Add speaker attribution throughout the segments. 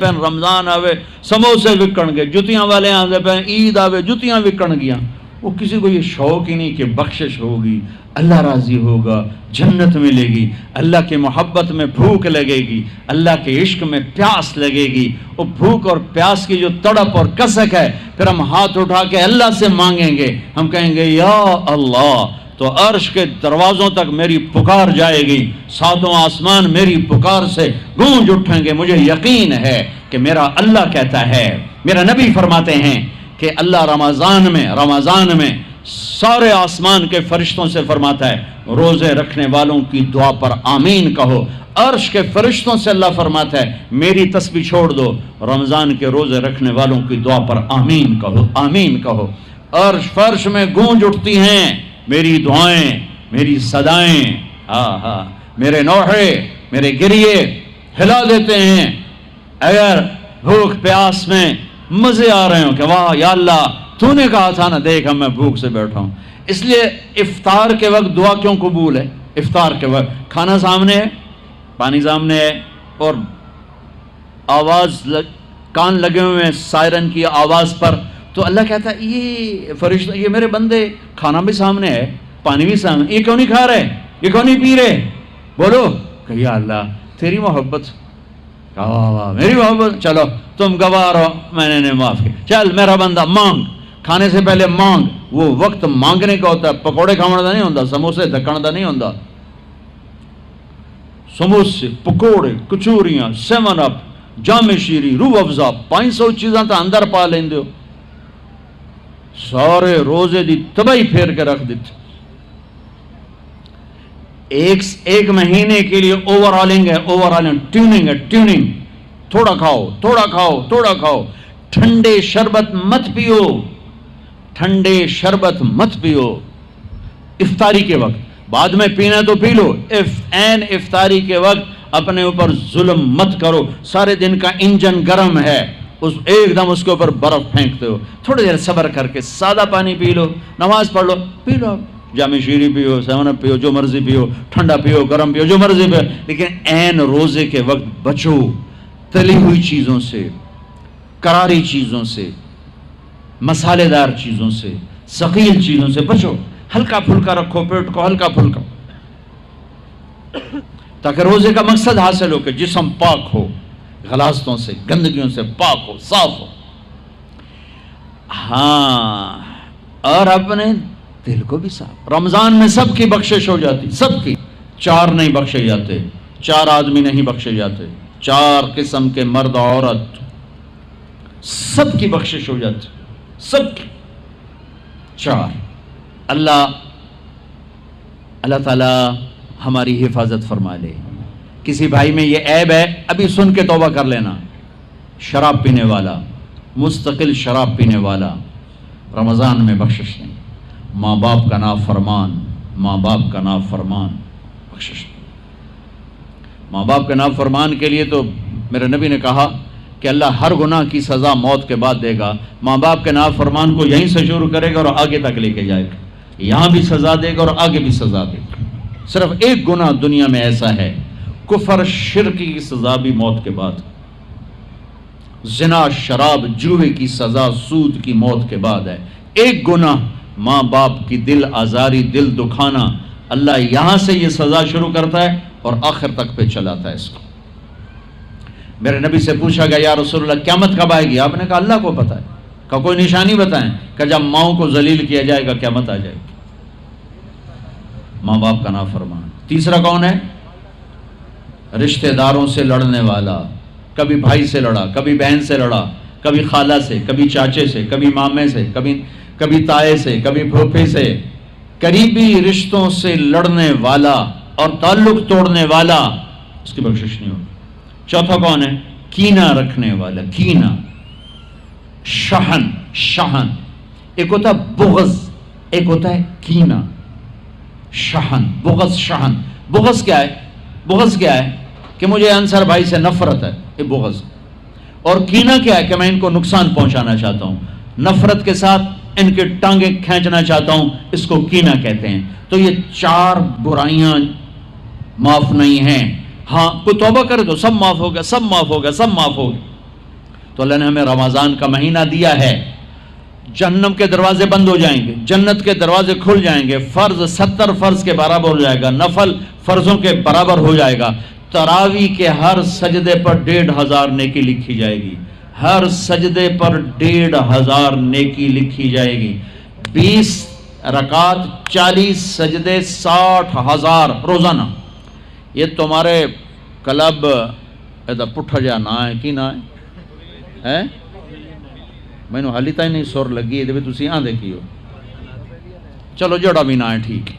Speaker 1: Pain رمضان آوے سموسے وکن گے، جتیاں والے آندے پہ عید آوے جتیاں وکن گیاں. وہ کسی کو یہ شوق ہی نہیں کہ بخشش ہوگی، اللہ راضی ہوگا، جنت ملے گی، اللہ کی محبت میں بھوک لگے گی، اللہ کے عشق میں پیاس لگے گی. وہ بھوک اور پیاس کی جو تڑپ اور کسک ہے، پھر ہم ہاتھ اٹھا کے اللہ سے مانگیں گے. ہم کہیں گے یا اللہ، تو عرش کے دروازوں تک میری پکار جائے گی، ساتوں آسمان میری پکار سے گونج اٹھیں گے. مجھے یقین ہے کہ میرا اللہ کہتا ہے، میرا نبی فرماتے ہیں کہ اللہ رمضان میں سارے آسمان کے فرشتوں سے فرماتا ہے روزے رکھنے والوں کی دعا پر آمین کہو. عرش کے فرشتوں سے اللہ فرماتا ہے میری تسبیح چھوڑ دو، رمضان کے روزے رکھنے والوں کی دعا پر آمین کہو، آمین کہو. عرش فرش میں گونج اٹھتی ہیں میری دعائیں، میری صدائیں. میرے نوحے، میرے گریے ہلا دیتے ہیں. اگر بھوک پیاس میں مزے آ رہے ہوں کہ واہ یا اللہ تو نے کہا تھا نا، دیکھ میں بھوک سے بیٹھا ہوں. اس لیے افطار کے وقت دعا کیوں قبول ہے؟ افطار کے وقت کھانا سامنے ہے، پانی سامنے ہے، اور آواز کان لگے ہوئے ہیں سائرن کی آواز پر، تو اللہ کہتا ہے یہ فرشتہ، یہ میرے بندے، کھانا بھی سامنے ہے، پانی بھی سامنے، یہ کیوں نہیں کھا رہے، یہ کیوں نہیں پی رہے؟ بولو کہ یا اللہ تیری محبت، میری محبت، چلو تم گوار ہو، میں نے معاف کیا، چل میرا بندہ مانگ. کھانے سے پہلے مانگ. وہ وقت مانگنے کا ہوتا ہے، پکوڑے کھانا دا نہیں ہوتا، سموسے دکن دا نہیں ہوتا. سموسے، پکوڑے، کچوریاں، 7 اپ، جام شیری، روح افزا، 500 چیزاں تو اندر پا لیندے ہو. سارے روزے دی تباہی پھیر کے رکھ دیتے. ایک مہینے کے لیے اوور آلنگ ہے، ٹیوننگ ہے، ٹیوننگ. تھوڑا کھاؤ، تھوڑا کھاؤ، تھوڑا کھاؤ. ٹھنڈے شربت مت پیو، ٹھنڈے شربت مت پیو افطاری کے وقت. بعد میں پینا تو پی لو، این افطاری کے وقت اپنے اوپر ظلم مت کرو. سارے دن کا انجن گرم ہے، ایک دم اس کے اوپر برف پھینکتے ہو. تھوڑی دیر صبر کر کے سادہ پانی پی لو، نماز پڑھ لو، پی لو، جام شیری پیو، 7 اپ پیو، جو مرضی پیو، ٹھنڈا پیو، گرم پیو، جو مرضی پیو. لیکن این روزے کے وقت بچو تلی ہوئی چیزوں سے، کراری چیزوں سے، مسالے دار چیزوں سے، ثقیل چیزوں سے بچو. ہلکا پھلکا رکھو پیٹ کو، ہلکا پھلکا، تاکہ روزے کا مقصد حاصل ہو کہ جسم پاک ہو، غلاظتوں سے، گندگیوں سے پاک ہو، صاف ہو. ہاں، اور اپنے دل کو بھی صاف. رمضان میں سب کی بخشش ہو جاتی، سب کی. 4 نہیں بخشے جاتے، 4 آدمی نہیں بخشے جاتے، 4 قسم کے مرد عورت، سب کی بخشش ہو جاتی، سب کی. 4. اللہ تعالی ہماری حفاظت فرما لے. کسی بھائی میں یہ عیب ہے، ابھی سن کے توبہ کر لینا. شراب پینے والا، مستقل شراب پینے والا، رمضان میں بخشش نہیں. ماں باپ کا نافرمان، ماں باپ کا نافرمان، بخشش نہیں. ماں باپ کے نافرمان کے لیے تو میرے نبی نے کہا کہ اللہ ہر گناہ کی سزا موت کے بعد دے گا. ماں باپ کے نافرمان کو یہیں سے شروع کرے گا اور آگے تک لے کے جائے گا. یہاں بھی سزا دے گا اور آگے بھی سزا دے گا. صرف ایک گناہ دنیا میں ایسا ہے، کفر شرک کی سزا بھی موت کے بعد. زنا، شراب، جوئے کی سزا سود کی موت کے بعد ہے. ایک گناہ ماں باپ کی دل آزاری، دل دکھانا، اللہ یہاں سے یہ سزا شروع کرتا ہے اور آخر تک پہ چلاتا ہے اس کو. میرے نبی سے پوچھا گیا یا رسول اللہ قیامت کب آئے گی؟ آپ نے کہا اللہ کو پتہ ہے. کہ کوئی نشانی بتائیں؟ کہ جب ماؤں کو ذلیل کیا جائے گا قیامت آ جائے گی. ماں باپ کا نافرمان. تیسرا کون ہے؟ رشتہ داروں سے لڑنے والا. کبھی بھائی سے لڑا، کبھی بہن سے لڑا، کبھی خالہ سے، کبھی چاچے سے، کبھی مامے سے، کبھی تائے سے، کبھی پھوپھے سے. قریبی رشتوں سے لڑنے والا اور تعلق توڑنے والا، اس کی بخشش نہیں ہوگی. چوتھا کون ہے؟ کینہ رکھنے والا. کینہ، شحن. ایک ہوتا ہے بغض، ایک ہوتا ہے کینہ. شحن، بغض، شحن. بغض کیا ہے؟ بغض کیا ہے؟ کہ مجھے انصر بھائی سے نفرت ہے، یہ بغض. اور کینہ کیا ہے؟ کہ میں ان کو نقصان پہنچانا چاہتا ہوں، نفرت کے ساتھ ان کے ٹانگیں کھینچنا چاہتا ہوں، اس کو کینہ کہتے ہیں. تو یہ 4 برائیاں معاف نہیں ہیں. ہاں کوئی توبہ کرے تو سب معاف ہوگا، سب معاف ہوگا، سب معاف ہوگا. تو اللہ نے ہمیں رمضان کا مہینہ دیا ہے، جہنم کے دروازے بند ہو جائیں گے، جنت کے دروازے کھل جائیں گے، فرض 70 فرض کے برابر ہو جائے گا، نفل فرضوں کے برابر ہو جائے گا، تراویح کے ہر سجدے پر 1500 نیکی لکھی جائے گی، ہر سجدے پر 1500 نیکی لکھی جائے گی، 20 رکعت 40 سجدے 60,000 روزانہ۔ یہ تمہارے کلب ایدا پٹھا جا نہ ہے کی نہ ہے مینو حالی تھی نہیں سر لگی یہ تھی آدھے کی ہو، چلو جڑا بھی نہ ہے ٹھیک۔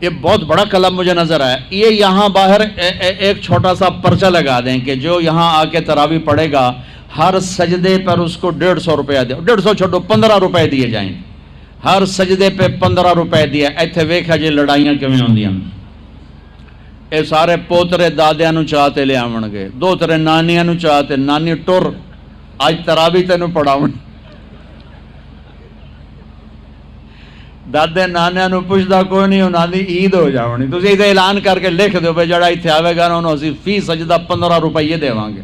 Speaker 1: یہ بہت بڑا کلب مجھے نظر آیا۔ یہ یہاں باہر ایک چھوٹا سا پرچہ لگا دیں کہ جو یہاں آ کے تراویح پڑھے گا ہر سجدے پر اس کو 150 روپیہ دے، 150 چھوڑو 15 روپے دیے جائیں، ہر سجدے پہ 15 روپے دیے۔ ایتھے ویکھا جی لڑائیاں کیویں ہوندیاں، اے سارے پوترے دادیاں نو چاہتے لے آون گے، دو ترے نانیاں نو چاہتے، نانی ٹر اج تراویح تینوں پڑھاون، دادے نانیاں نو پوچھدا کوئی نہیں، انہاں دی عید ہو جاونی، تسی تے اعلان کر کے لکھ دیو بھئی جڑا ایتھے آوے گا نا انہوں اسی فی سجدہ 15 روپے دیواں گے۔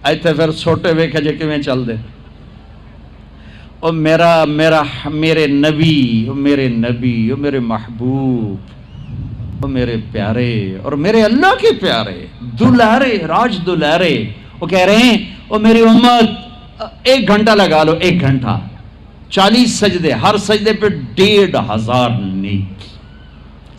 Speaker 1: ایتھے پھر چھوٹے ویکھے جے کیویں چل دے۔ او میرے نبی، او میرے نبی، او میرے محبوب، او میرے پیارے اور میرے اللہ کے پیارے دلارے راج دلارے، وہ کہہ رہے ہیں او میری امت 1 گھنٹہ لگا لو، 1 گھنٹہ 40 سجدے، ہر سجدے پہ 1500 نیکی،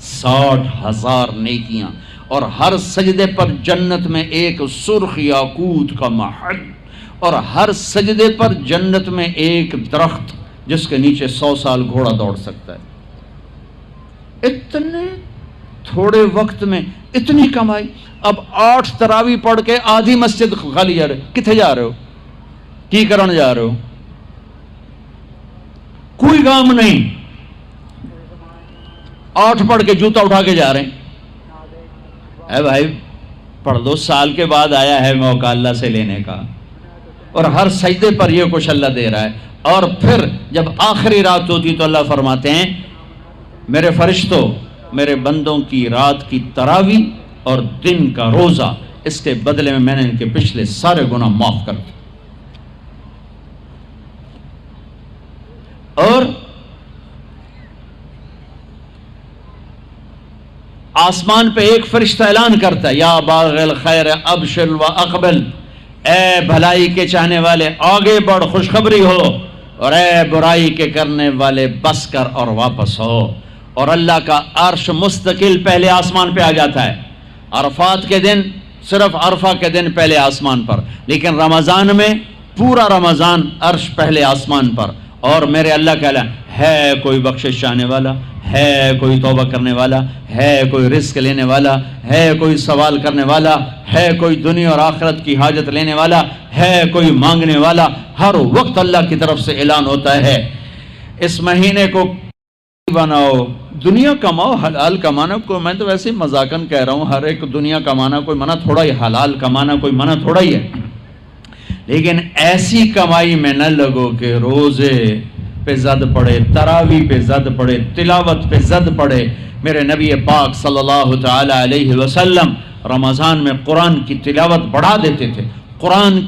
Speaker 1: 60,000 نیکیاں، اور ہر سجدے پر جنت میں ایک سرخ یاقوت کا محل، اور ہر سجدے پر جنت میں ایک درخت جس کے نیچے 100 سال گھوڑا دوڑ سکتا ہے۔ اتنے تھوڑے وقت میں اتنی کمائی۔ اب 8 تراویح پڑھ کے آدھی مسجد خالی جا رہے، کتنے جا رہے ہو، کی کرن جا رہے ہو، کوئی کام نہیں، 8 پڑھ کے جوتا اٹھا کے جا رہے ہیں۔ اے بھائی پڑھ دو، سال کے بعد آیا ہے موقع اللہ سے لینے کا، اور ہر سجدے پر یہ کچھ اللہ دے رہا ہے۔ اور پھر جب آخری رات ہوتی تو اللہ فرماتے ہیں میرے فرشتوں، میرے بندوں کی رات کی تراویح اور دن کا روزہ، اس کے بدلے میں نے ان کے پچھلے سارے گناہ معاف کر دیے۔ اور آسمان پہ ایک فرشتہ اعلان کرتا ہے یا باغ الخیر ابشر و اقبل، اے بھلائی کے چاہنے والے آگے بڑھ خوشخبری ہو، اور اے برائی کے کرنے والے بس کر اور واپس ہو۔ اور اللہ کا عرش مستقل پہلے آسمان پہ آ جاتا ہے، عرفات کے دن صرف عرفہ کے دن پہلے آسمان پر، لیکن رمضان میں پورا رمضان عرش پہلے آسمان پر۔ اور میرے اللہ کا اعلان ہے، کوئی بخشش چاہنے والا ہے، کوئی توبہ کرنے والا ہے، کوئی رزق لینے والا ہے، کوئی سوال کرنے والا ہے، کوئی دنیا اور آخرت کی حاجت لینے والا ہے، کوئی مانگنے والا، ہر وقت اللہ کی طرف سے اعلان ہوتا ہے۔ اس مہینے کو بناؤ، دنیا کماؤ، حلال کمانا کو میں تو ویسے مذاقن کہہ رہا ہوں، ہر ایک دنیا کمانا کوئی منع تھوڑا ہی، حلال کمانا کوئی منع تھوڑا ہی ہے، لیکن ایسی کمائی میں نہ لگو کہ روزے پہ زد پڑے، تراویح پہ زد پڑے، تلاوت پہ زد پڑے۔ میرے نبی پاک صلی اللہ تعالی علیہ وسلم رمضان میں قرآن کی تلاوت بڑھا دیتے تھے۔ قرآن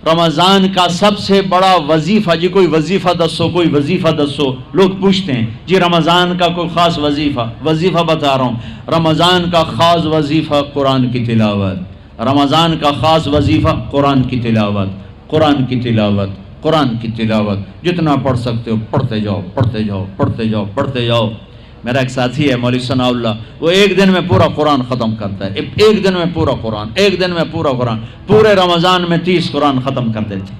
Speaker 1: رمضان کا سب سے بڑا وظیفہ، جی کوئی وظیفہ دسو، کوئی وظیفہ دسو، لوگ پوچھتے ہیں جی رمضان کا کوئی خاص وظیفہ بتا رہا ہوں۔ رمضان کا خاص وظیفہ قرآن کی تلاوت، رمضان کا خاص وظیفہ قرآن کی تلاوت، قرآن کی تلاوت، قرآن کی تلاوت، جتنا پڑھ سکتے ہو پڑھتے جاؤ، پڑھتے جاؤ، پڑھتے جاؤ، پڑھتے جاؤ۔ میرا ایک ساتھی ہے مولوی ثناء اللہ، وہ ایک دن میں پورا قرآن ختم کرتا ہے، ایک دن میں پورا قرآن، ایک دن میں پورا قرآن، پورے رمضان میں 30 قرآن ختم کر دیتے۔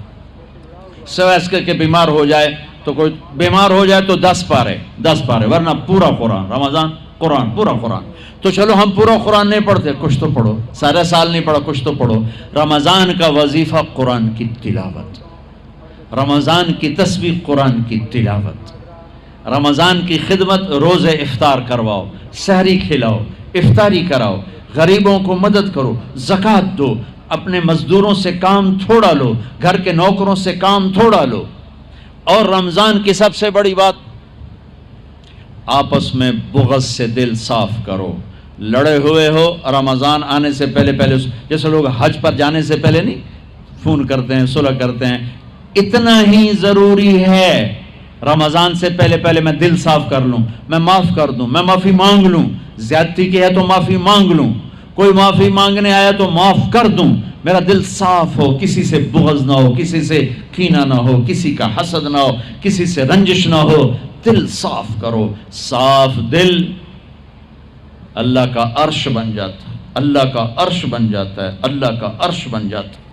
Speaker 1: سوائے اس کے بیمار ہو جائے تو کوئی بیمار ہو جائے تو 10 پارے، ورنہ پورا قرآن، رمضان قرآن، پورا قرآن۔ تو چلو ہم پورا قرآن نہیں پڑھتے، کچھ تو پڑھو، سارا سال نہیں پڑھا، کچھ تو پڑھو۔ رمضان کا وظیفہ قرآن کی تلاوت، رمضان کی تسبیح قرآن کی تلاوت، رمضان کی خدمت، روزے افطار کرواؤ، سحری کھلاؤ، افطاری کراؤ، غریبوں کو مدد کرو، زکوٰۃ دو، اپنے مزدوروں سے کام تھوڑا لو، گھر کے نوکروں سے کام تھوڑا لو۔ اور رمضان کی سب سے بڑی بات، آپس میں بغض سے دل صاف کرو۔ لڑے ہوئے ہو رمضان آنے سے پہلے جیسے لوگ حج پر جانے سے پہلے نہیں فون کرتے ہیں، صلح کرتے ہیں. اتنا ہی ضروری ہے رمضان سے پہلے پہلے میں دل صاف کر لوں، میں معاف کر دوں، میں معافی مانگ لوں. زیادتی کی ہے تو معافی مانگ لوں، کوئی معافی مانگنے آیا تو معاف کر دوں. میرا دل صاف ہو، کسی سے بغض نہ ہو، کسی سے کینہ نہ ہو، کسی کا حسد نہ ہو، کسی سے رنجش نہ ہو. دل صاف کرو. صاف دل اللہ کا عرش بن جاتا ہے، اللہ کا عرش بن جاتا ہے، اللہ کا عرش بن جاتا ہے.